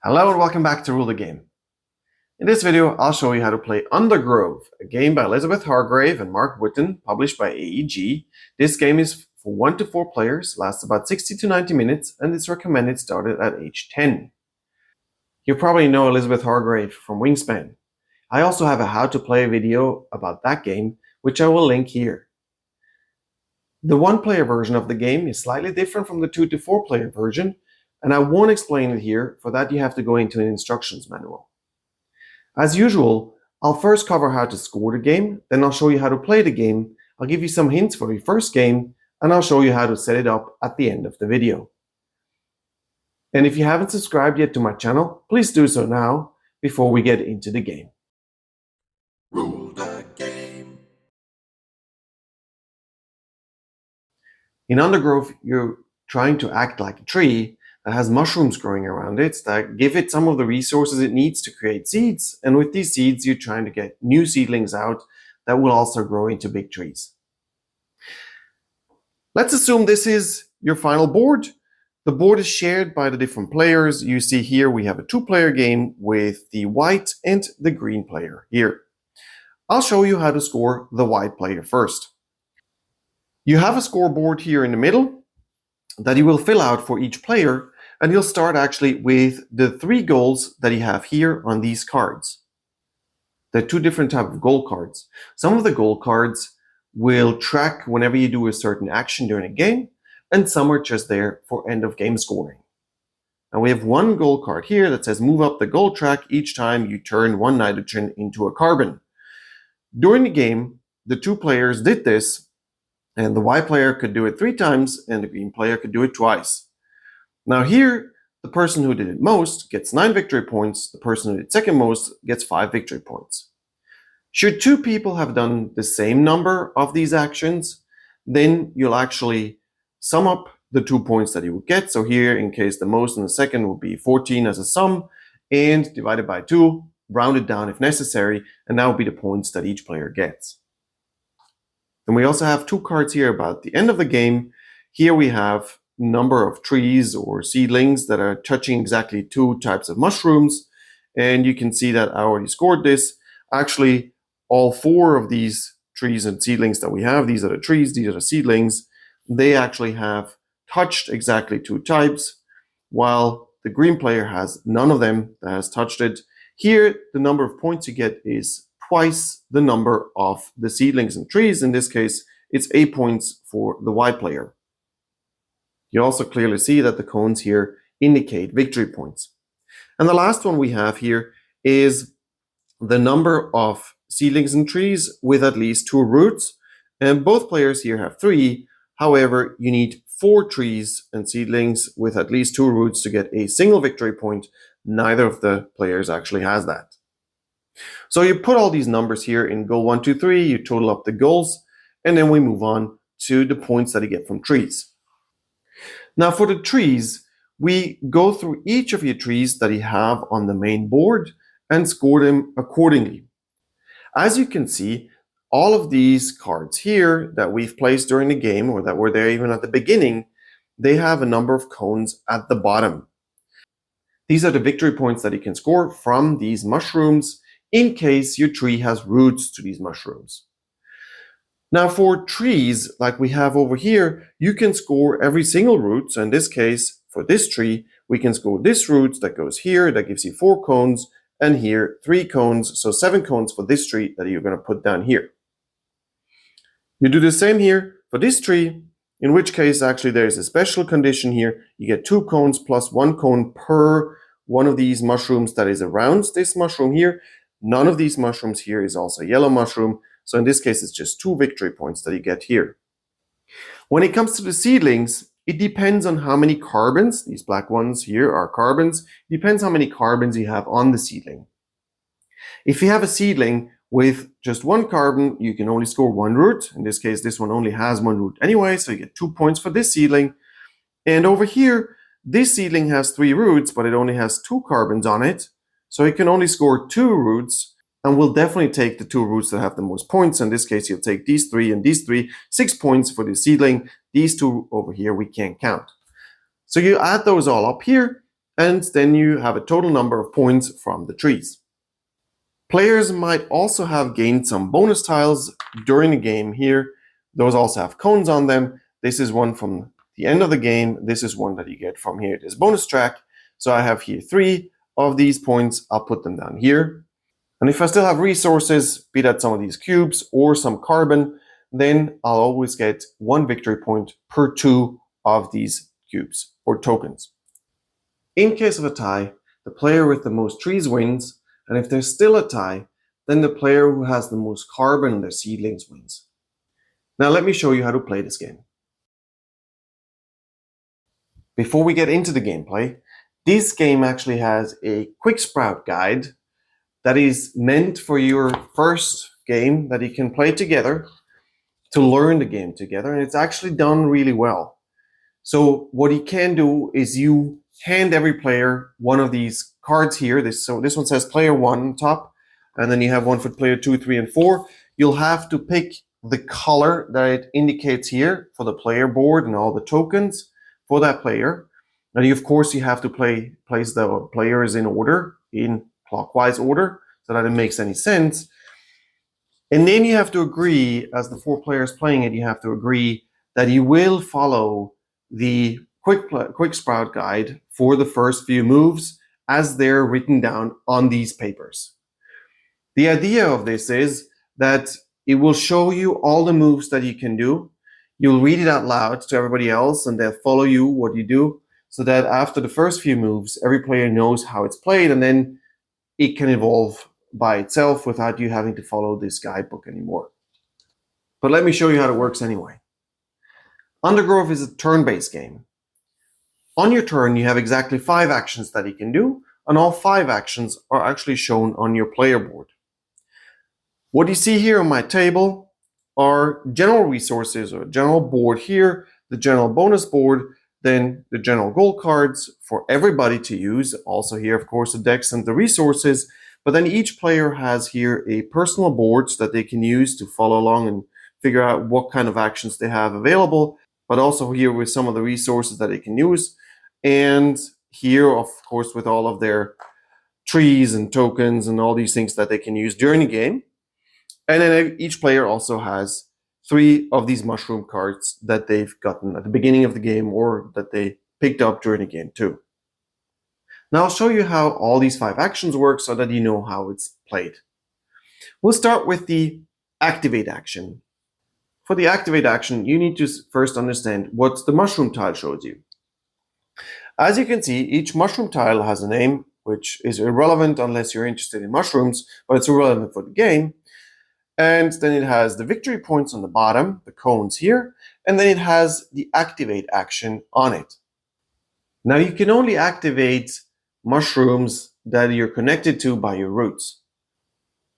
Hello and welcome back to Rule the Game. In this video, I'll show you how to play Undergrove, a game by Elizabeth Hargrave and Mark Wootton, published by AEG. This game is for 1 to 4 players, lasts about 60 to 90 minutes, and is recommended started at age 10. You probably know Elizabeth Hargrave from Wingspan. I also have a how to play video about that game, which I will link here. The 1-player version of the game is slightly different from the 2 to 4 player version, and I won't explain it here. For that, you have to go into an instructions manual. As usual, I'll first cover how to score the game, then I'll show you how to play the game, I'll give you some hints for the first game, and I'll show you how to set it up at the end of the video. And if you haven't subscribed yet to my channel, please do so now, before we get into the game. Rule the game. In Undergrove, you're trying to act like a tree that has mushrooms growing around it that give it some of the resources it needs to create seeds. And with these seeds, you're trying to get new seedlings out that will also grow into big trees. Let's assume this is your final board. The board is shared by the different players. You see here we have a 2-player game with the white and the green player here. I'll show you how to score the white player first. You have a scoreboard here in the middle that you will fill out for each player, and you'll start actually with the 3 goals that you have here on these cards. There are 2 different types of goal cards. Some of the goal cards will track whenever you do a certain action during a game, and some are just there for end of game scoring. And we have 1 goal card here that says move up the goal track each time you turn 1 nitrogen into a carbon. During the game, the 2 players did this, and the white player could do it 3 times and the green player could do it twice. Now here, the person who did it most gets 9 victory points. The person who did second most gets 5 victory points. Should 2 people have done the same number of these actions, then you'll actually sum up the 2 points that you would get. So here, in case the most and the second would be 14 as a sum, and divided by 2, rounded down if necessary, and that would be the points that each player gets. And we also have 2 cards here about the end of the game. Here we have number of trees or seedlings that are touching exactly 2 types of mushrooms. And you can see that I already scored this. Actually, all 4 of these trees and seedlings that we have, these are the trees, these are the seedlings, they actually have touched exactly 2 types, while the green player has none of them that has touched it. Here, the number of points you get is twice the number of the seedlings and trees. In this case, it's 8 points for the white player. You also clearly see that the cones here indicate victory points. And the last one we have here is the number of seedlings and trees with at least 2 roots. And both players here have 3. However, you need 4 trees and seedlings with at least 2 roots to get a single victory point. Neither of the players actually has that. So you put all these numbers here in goal 1, 2, 3, you total up the goals, and then we move on to the points that you get from trees. Now for the trees, we go through each of your trees that you have on the main board and score them accordingly. As you can see, all of these cards here that we've placed during the game, or that were there even at the beginning, they have a number of cones at the bottom. These are the victory points that you can score from these mushrooms in case your tree has roots to these mushrooms. Now for trees, like we have over here, you can score every single root. So in this case, for this tree, we can score this root that goes here, that gives you 4 cones, and here 3 cones, so 7 cones for this tree that you're going to put down here. You do the same here for this tree, in which case actually there's a special condition here. You get 2 cones plus 1 cone per one of these mushrooms that is around this mushroom here. None of these mushrooms here is also a yellow mushroom. So in this case, it's just 2 victory points that you get here. When it comes to the seedlings, it depends on how many carbons, these black ones here are carbons, it depends how many carbons you have on the seedling. If you have a seedling with just 1 carbon, you can only score 1 root. In this case, this one only has 1 root anyway, so you get 2 points for this seedling. And over here, this seedling has 3 roots, but it only has 2 carbons on it, so you can only score 2 roots. And we'll definitely take the 2 roots that have the most points. In this case, you'll take these 3 and these 3, 6 points for the seedling. These 2 over here we can't count. So you add those all up here, and then you have a total number of points from the trees. Players might also have gained some bonus tiles during the game here. Those also have cones on them. This is one from the end of the game. This is one that you get from here, this bonus track. So I have here 3 of these points. I'll put them down here. And if I still have resources, be that some of these cubes or some carbon, then I'll always get 1 victory point per 2 of these cubes or tokens. In case of a tie, the player with the most trees wins, and if there's still a tie, then the player who has the most carbon in their seedlings wins. Now let me show you how to play this game. Before we get into the gameplay, this game actually has a quick sprout guide that is meant for your first game that you can play together to learn the game together, and it's actually done really well. So what you can do is you hand every player one of these cards here. This one says player 1 on top, and then you have one for player 2, 3, and 4. You'll have to pick the color that it indicates here for the player board and all the tokens for that player. And of course you have to place the players in order, in clockwise order, so that it makes any sense. And then you have to agree, as the 4 players playing it, you have to agree that you will follow the quick sprout guide for the first few moves as they're written down on these papers. The idea of this is that it will show you all the moves that you can do. You'll read it out loud to everybody else, and they'll follow you what you do, so that after the first few moves, every player knows how it's played, and then it can evolve by itself without you having to follow this guidebook anymore. But let me show you how it works anyway. Undergrove is a turn-based game. On your turn, you have exactly 5 actions that you can do, and all 5 actions are actually shown on your player board. What you see here on my table are general resources, or general board here, the general bonus board, then the general goal cards for everybody to use. Also here, of course, the decks and the resources. But then each player has here a personal board that they can use to follow along and figure out what kind of actions they have available. But also here with some of the resources that they can use. And here, of course, with all of their trees and tokens and all these things that they can use during the game. And then each player also has 3 of these mushroom cards that they've gotten at the beginning of the game or that they picked up during the game too. Now I'll show you how all these 5 actions work so that you know how it's played. We'll start with the activate action. For the activate action, you need to first understand what the mushroom tile shows you. As you can see, each mushroom tile has a name, which is irrelevant unless you're interested in mushrooms, but it's irrelevant for the game. And then it has the victory points on the bottom, the cones here, and then it has the activate action on it. Now you can only activate mushrooms that you're connected to by your roots.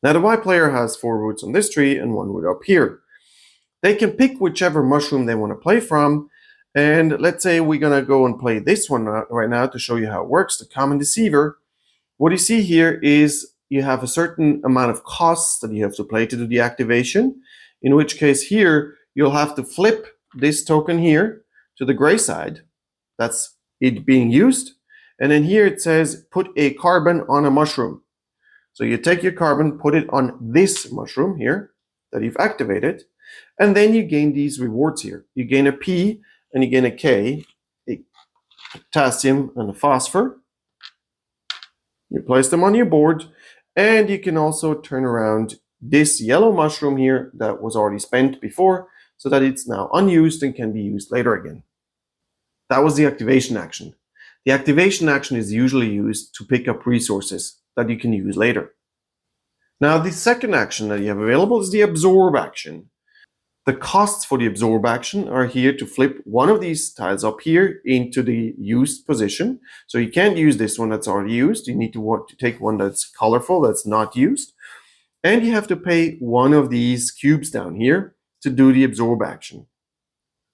Now the white player has 4 roots on this tree and 1 root up here. They can pick whichever mushroom they want to play from, and let's say we're going to go and play this one right now to show you how it works, the Common Deceiver. What you see here is you have a certain amount of costs that you have to play to do the activation, in which case here you'll have to flip this token here to the gray side. That's it being used. And then here it says put a carbon on a mushroom. So you take your carbon, put it on this mushroom here that you've activated, and then you gain these rewards here. You gain a P and you gain a K, a potassium and a phosphor. You place them on your board, and you can also turn around this yellow mushroom here that was already spent before so that it's now unused and can be used later again. That was the activation action. The activation action is usually used to pick up resources that you can use later. Now the second action that you have available is the absorb action. The costs for the absorb action are here to flip one of these tiles up here into the used position. So you can't use this one that's already used. You need to take one that's colorful, that's not used. And you have to pay one of these cubes down here to do the absorb action.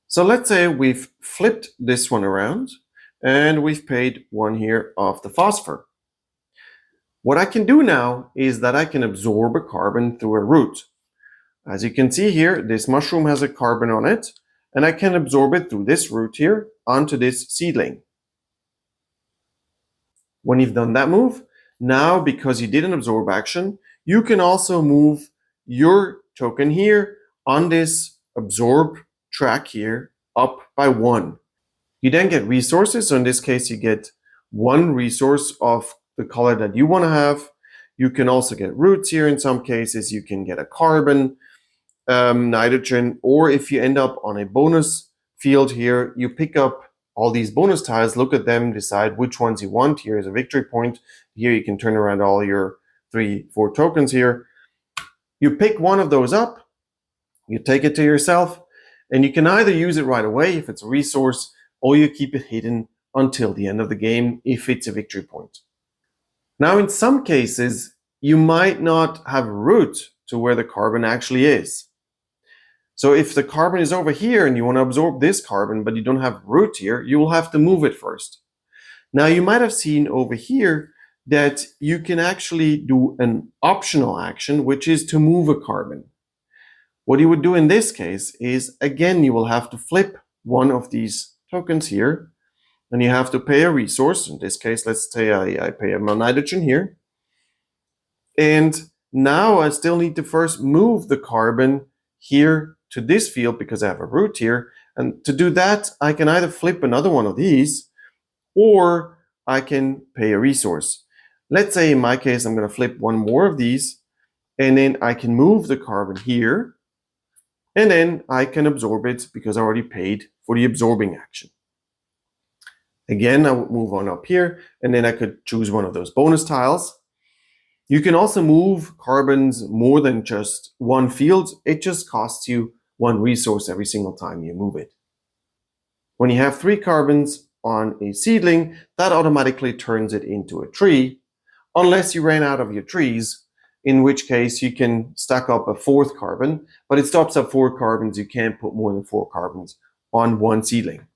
So let's say we've flipped this one around and we've paid one here of the phosphor. What I can do now is that I can absorb a carbon through a root. As you can see here, this mushroom has a carbon on it, and I can absorb it through this root here onto this seedling. When you've done that move, now because you did an absorb action, you can also move your token here on this absorb track here up by 1. You then get resources. So in this case, you get 1 resource of the color that you want to have. You can also get roots here in some cases. You can get a carbon, nitrogen, or if you end up on a bonus field here, you pick up all these bonus tiles, look at them, decide which ones you want. Here is a victory point. Here you can turn around all your 3-4 tokens here. You pick one of those up, you take it to yourself, and you can either use it right away if it's a resource, or you keep it hidden until the end of the game if it's a victory point. Now, in some cases, you might not have a route to where the carbon actually is. So if the carbon is over here and you want to absorb this carbon, but you don't have root here, you will have to move it first. Now you might have seen over here that you can actually do an optional action, which is to move a carbon. What you would do in this case is, again, you will have to flip one of these tokens here, and you have to pay a resource. In this case, let's say I pay a nitrogen here. And now I still need to first move the carbon here to this field because I have a root here. And to do that, I can either flip another one of these or I can pay a resource. Let's say in my case, I'm going to flip one more of these and then I can move the carbon here and then I can absorb it because I already paid for the absorbing action. Again, I would move on up here and then I could choose one of those bonus tiles. You can also move carbons more than just one field. It just costs you 1 resource every single time you move it. When you have 3 carbons on a seedling, that automatically turns it into a tree, unless you ran out of your trees, in which case you can stack up a 4th carbon, but it stops at 4 carbons. You can't put more than 4 carbons on one seedling.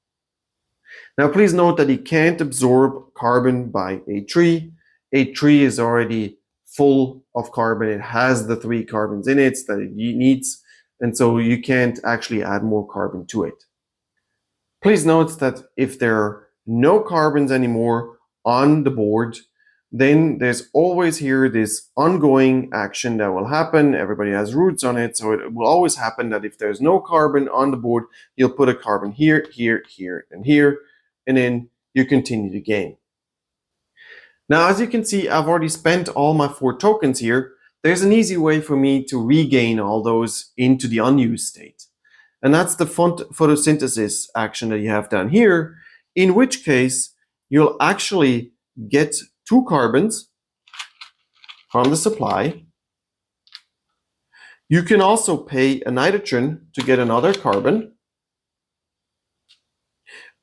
Now, please note that you can't absorb carbon by a tree. A tree is already full of carbon. It has the 3 carbons in it that it needs, and so you can't actually add more carbon to it. Please note that if there are no carbons anymore on the board, then there's always here this ongoing action that will happen. Everybody has roots on it, so it will always happen that if there's no carbon on the board, you'll put a carbon here, here, here, and here, and then you continue the game. Now, as you can see, I've already spent all my 4 tokens here. There's an easy way for me to regain all those into the unused state. And that's the photosynthesis action that you have down here, in which case you'll actually get 2 carbons from the supply. You can also pay a nitrogen to get another carbon.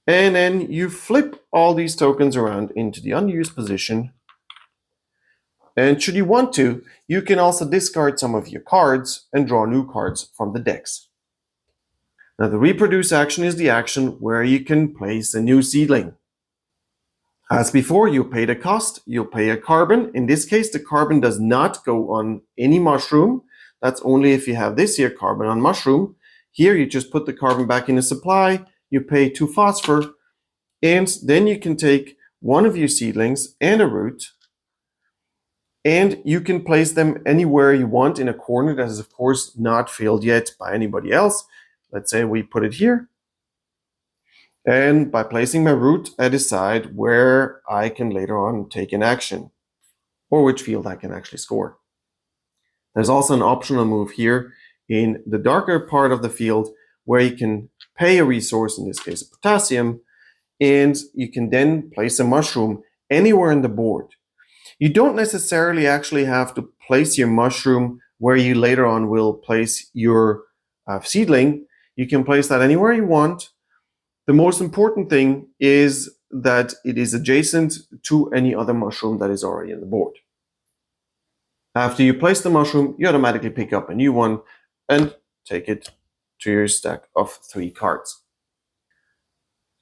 And then you flip all these tokens around into the unused position. And should you want to, you can also discard some of your cards and draw new cards from the decks. Now, the reproduce action is the action where you can place a new seedling. As before, you pay the cost, you'll pay a carbon. In this case, the carbon does not go on any mushroom. That's only if you have this here carbon on mushroom. Here, you just put the carbon back in the supply, you pay 2 phosphor, and then you can take one of your seedlings and a root, and you can place them anywhere you want in a corner that is, of course, not filled yet by anybody else. Let's say we put it here. And by placing my root, I decide where I can later on take an action or which field I can actually score. There's also an optional move here in the darker part of the field where you can pay a resource, in this case potassium, and you can then place a mushroom anywhere in the board. You don't necessarily actually have to place your mushroom where you later on will place your seedling. You can place that anywhere you want. The most important thing is that it is adjacent to any other mushroom that is already on the board. After you place the mushroom, you automatically pick up a new one and take it to your stack of 3 cards.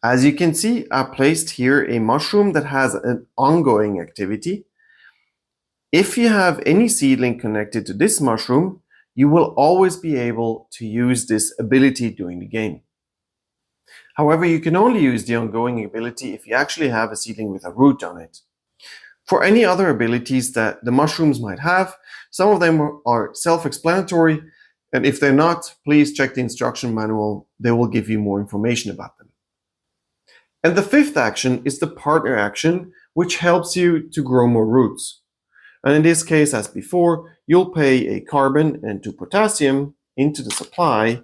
As you can see, I placed here a mushroom that has an ongoing activity. If you have any seedling connected to this mushroom, you will always be able to use this ability during the game. However, you can only use the ongoing ability if you actually have a seedling with a root on it. For any other abilities that the mushrooms might have, some of them are self-explanatory, and if they're not, please check the instruction manual. They will give you more information about them. And the fifth action is the partner action, which helps you to grow more roots. And in this case, as before, you'll pay a carbon and 2 potassium into the supply,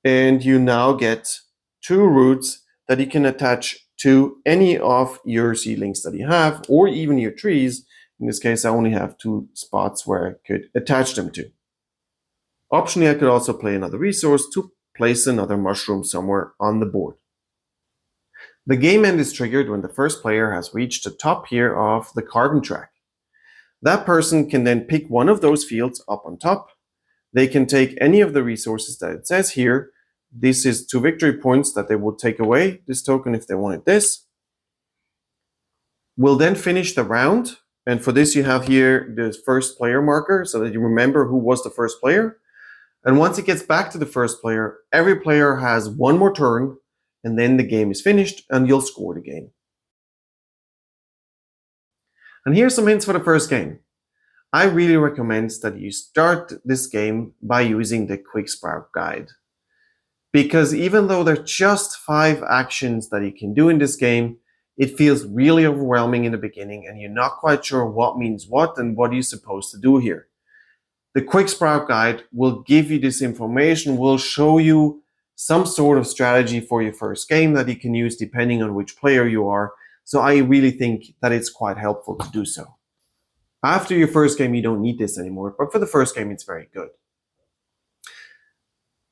and you now get 2 roots that you can attach to any of your seedlings that you have, or even your trees. In this case, I only have 2 spots where I could attach them to. Optionally, I could also play another resource to place another mushroom somewhere on the board. The game end is triggered when the first player has reached the top here of the carbon track. That person can then pick one of those fields up on top. They can take any of the resources that it says here. This is 2 victory points that they will take away, this token, if they wanted this. We'll then finish the round, and for this you have here the first player marker so that you remember who was the first player. And once it gets back to the first player, every player has 1 more turn, and then the game is finished and you'll score the game. And here's some hints for the first game. I really recommend that you start this game by using the Quick Sprout guide. Because even though there are just 5 actions that you can do in this game, it feels really overwhelming in the beginning and you're not quite sure what means what and what you're supposed to do here. The Quick Sprout guide will give you this information, will show you some sort of strategy for your first game that you can use depending on which player you are. So I really think that it's quite helpful to do so. After your first game, you don't need this anymore, but for the first game, it's very good.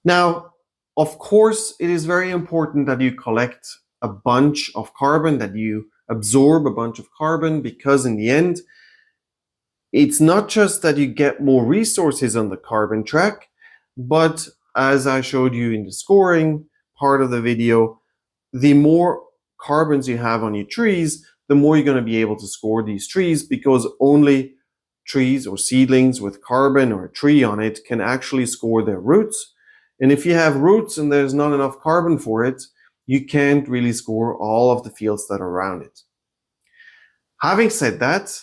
Now, of course, it is very important that you collect a bunch of carbon, that you absorb a bunch of carbon, because in the end, it's not just that you get more resources on the carbon track, but as I showed you in the scoring part of the video, the more carbons you have on your trees, the more you're going to be able to score these trees, because only trees or seedlings with carbon or a tree on it can actually score their roots. And if you have roots and there's not enough carbon for it, you can't really score all of the fields that are around it. Having said that,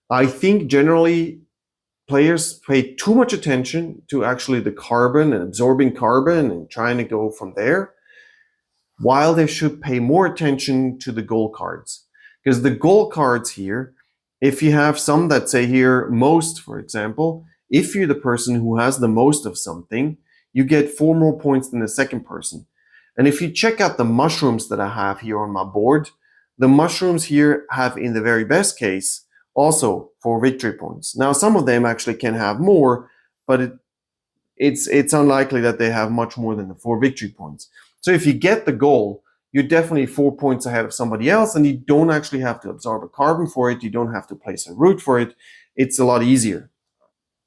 I think generally players pay too much attention to actually the carbon and absorbing carbon and trying to go from there, while they should pay more attention to the goal cards. Because the goal cards here, if you have some that say here most, for example, if you're the person who has the most of something, you get 4 more points than the second person. And if you check out the mushrooms that I have here on my board, the mushrooms here have, in the very best case, also 4 victory points. Now, some of them actually can have more, but it's unlikely that they have much more than the 4 victory points. So if you get the goal, you're definitely 4 points ahead of somebody else, and you don't actually have to absorb a carbon for it. You don't have to place a root for it. It's a lot easier.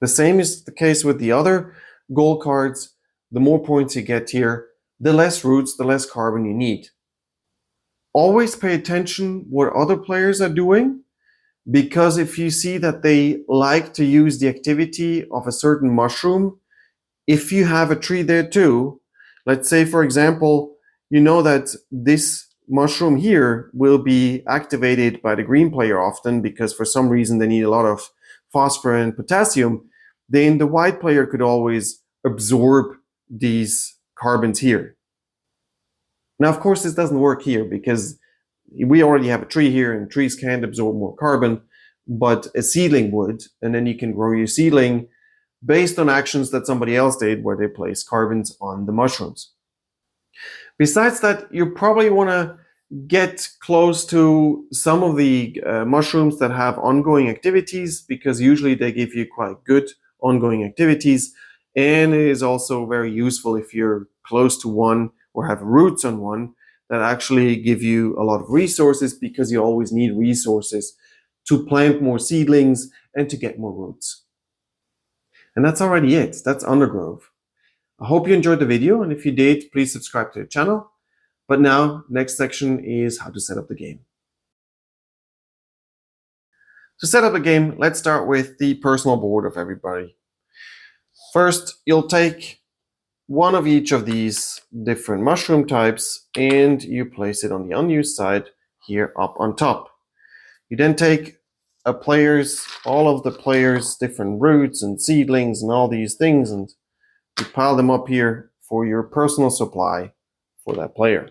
The same is the case with the other goal cards. The more points you get here, the less roots, the less carbon you need. Always pay attention what other players are doing, because if you see that they like to use the activity of a certain mushroom, if you have a tree there too, let's say, for example, you know that this mushroom here will be activated by the green player often because for some reason they need a lot of phosphorus and potassium, then the white player could always absorb these carbons here. Now, of course, this doesn't work here because we already have a tree here and trees can't absorb more carbon, but a seedling would, and then you can grow your seedling based on actions that somebody else did where they place carbons on the mushrooms. Besides that, you probably want to get close to some of the mushrooms that have ongoing activities, because usually they give you quite good ongoing activities, and it is also very useful if you're close to one or have roots on one that actually give you a lot of resources, because you always need resources to plant more seedlings and to get more roots. And that's already it. That's Undergrove. I hope you enjoyed the video, and if you did, please subscribe to the channel. But now, next section is how to set up the game. To set up a game, let's start with the personal board of everybody. First, you'll take one of each of these different mushroom types and you place it on the unused side here up on top. You then take all of the players' different roots and seedlings and all these things, and you pile them up here for your personal supply for that player.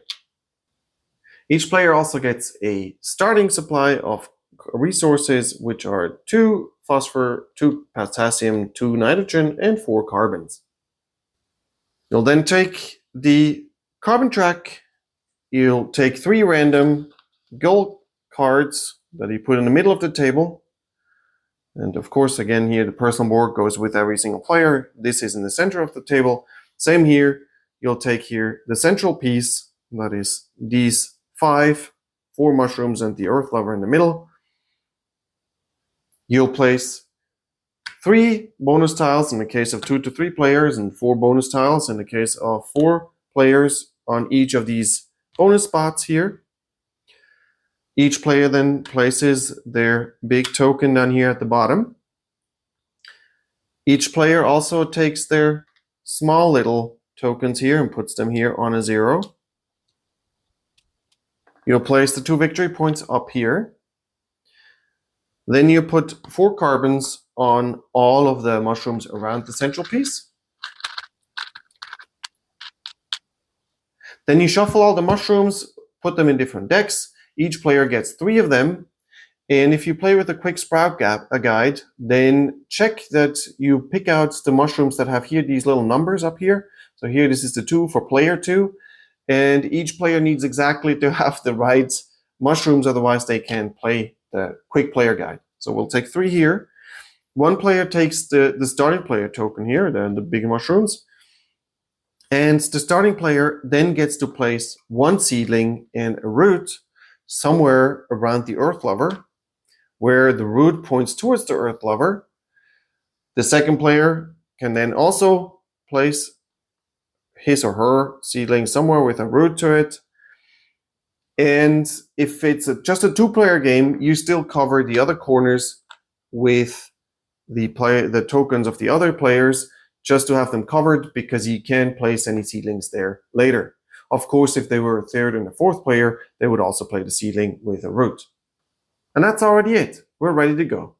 Each player also gets a starting supply of resources, which are 2 phosphor, 2 potassium, 2 nitrogen, and 4 carbons. You'll then take the carbon track. You'll take 3 random gold cards that you put in the middle of the table. And of course, again, here the personal board goes with every single player. This is in the center of the table. Same here. You'll take here the central piece, that is these 4 mushrooms and the earth lover in the middle. You'll place 3 bonus tiles in the case of 2 to 3 players and 4 bonus tiles in the case of 4 players on each of these bonus spots here. Each player then places their big token down here at the bottom. Each player also takes their small little tokens here and puts them here on a 0. You'll place the 2 victory points up here. Then you put 4 carbons on all of the mushrooms around the central piece. Then you shuffle all the mushrooms, put them in different decks. Each player gets 3 of them. And if you play with a quick sprout guide, then check that you pick out the mushrooms that have here these little numbers up here. So here this is the 2 for player 2. And each player needs exactly to have the right mushrooms, otherwise they can't play the quick player guide. So we'll take 3 here. 1 player takes the starting player token here, the big mushrooms. And the starting player then gets to place 1 seedling and a root somewhere around the earth lover, where the root points towards the earth lover. The second player can then also place his or her seedling somewhere with a root to it. And if it's just a 2-player game, you still cover the other corners with the tokens of the other players, just to have them covered, because you can't place any seedlings there later. Of course, if they were a 3rd and a 4th player, they would also play the seedling with a root. And that's already it. We're ready to go.